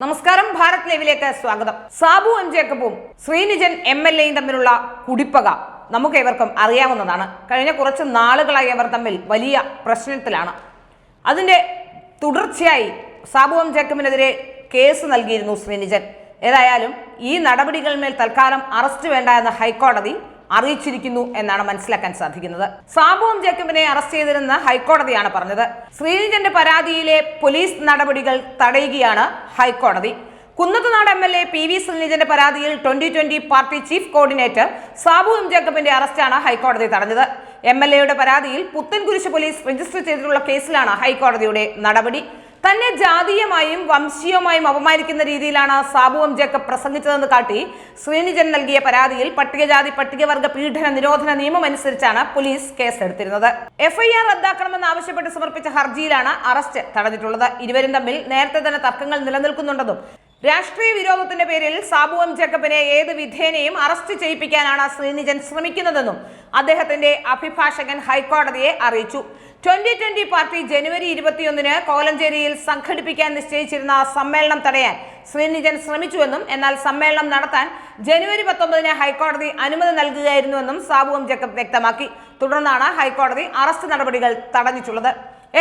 നമസ്കാരം, ഭാരത് ലൈവിലേക്ക് സ്വാഗതം. സാബു എം ജേക്കബും ശ്രീനിജൻ MLAയും തമ്മിലുള്ള കുടിപ്പക നമുക്കേവർക്കും അറിയാവുന്നതാണ്. കഴിഞ്ഞ കുറച്ച് നാളുകളായി അവർ തമ്മിൽ വലിയ പ്രശ്നത്തിലാണ്. അതിന്റെ തുടർച്ചയായി സാബു എം ജേക്കബിനെതിരെ കേസ് നൽകിയിരുന്നു ശ്രീനിജൻ. ഏതായാലും ഈ നടപടികളിന്മേൽ തൽക്കാലം അറസ്റ്റ് വേണ്ട എന്ന് ഹൈക്കോടതി അറിയിച്ചിരിക്കുന്നു എന്നാണ് മനസ്സിലാക്കാൻ സാധിക്കുന്നത്. സാബു എം ജേക്കബിനെ അറസ്റ്റ് ചെയ്തിരുന്ന ഹൈക്കോടതിയാണ് പറഞ്ഞത്. ശ്രീനിജന്റെ പരാതിയിലെ പോലീസ് നടപടികൾ തടയുകയാണ് ഹൈക്കോടതി. കുന്നത്തുനാട് MLA PV ശ്രീനിജന്റെ പരാതിയിൽ 2020 party chief coordinator Sabu M ജേക്കബിന്റെ അറസ്റ്റാണ് ഹൈക്കോടതി തടഞ്ഞത്. MLAയുടെ പരാതിയിൽ പുത്തൻകുരിശ് പോലീസ് രജിസ്റ്റർ ചെയ്തിട്ടുള്ള കേസിലാണ് ഹൈക്കോടതിയുടെ നടപടി. തന്നെ ജാതീയമായും വംശീയമായും അപമാനിക്കുന്ന രീതിയിലാണ് സാബു എം ജേക്കബ് പ്രസംഗിച്ചതെന്ന് കാട്ടി ശ്രീനിജൻ നൽകിയ പരാതിയിൽ പട്ടികജാതി പട്ടികവർഗ പീഡന നിരോധന നിയമം അനുസരിച്ചാണ് പോലീസ് കേസെടുത്തിരുന്നത്. FIR റദ്ദാക്കണമെന്ന് ആവശ്യപ്പെട്ട് സമർപ്പിച്ച ഹർജിയിലാണ് അറസ്റ്റ് തടഞ്ഞിട്ടുള്ളത്. ഇരുവരും തമ്മിൽ നേരത്തെ തന്നെ തർക്കങ്ങൾ നിലനിൽക്കുന്നുണ്ടെന്നും രാഷ്ട്രീയ വിരോധത്തിന്റെ പേരിൽ സാബു എം ജേക്കബിനെ ഏത് വിധേനയും അറസ്റ്റ് ചെയ്യിപ്പിക്കാനാണ് ശ്രീനിജൻ ശ്രമിക്കുന്നതെന്നും അദ്ദേഹത്തിന്റെ അഭിഭാഷകൻ ഹൈക്കോടതിയെ അറിയിച്ചു. 2020 പാർട്ടി ജനുവരി 21 കോലഞ്ചേരിയിൽ സംഘടിപ്പിക്കാൻ നിശ്ചയിച്ചിരുന്ന സമ്മേളനം തടയാൻ ശ്രീനിജൻ ശ്രമിച്ചുവെന്നും എന്നാൽ സമ്മേളനം നടത്താൻ ജനുവരി 19 ഹൈക്കോടതി അനുമതി നൽകുകയായിരുന്നുവെന്നും സാബു എം ജേക്കബ് വ്യക്തമാക്കി. തുടർന്നാണ് ഹൈക്കോടതി അറസ്റ്റ് നടപടികൾ തടഞ്ഞിട്ടുള്ളത്.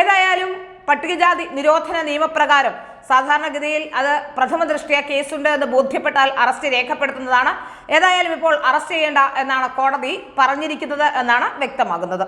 ഏതായാലും പട്ടികജാതി നിരോധന നിയമപ്രകാരം സാധാരണഗതിയിൽ അത് പ്രഥമ ദൃഷ്ട്യാ കേസുണ്ട് എന്ന് ബോധ്യപ്പെട്ടാൽ അറസ്റ്റ് രേഖപ്പെടുത്തുന്നതാണ്. ഏതായാലും ഇപ്പോൾ അറസ്റ്റ് ചെയ്യേണ്ട എന്നാണ് കോടതി പറഞ്ഞിരിക്കുന്നത് എന്നാണ് വ്യക്തമാകുന്നത്.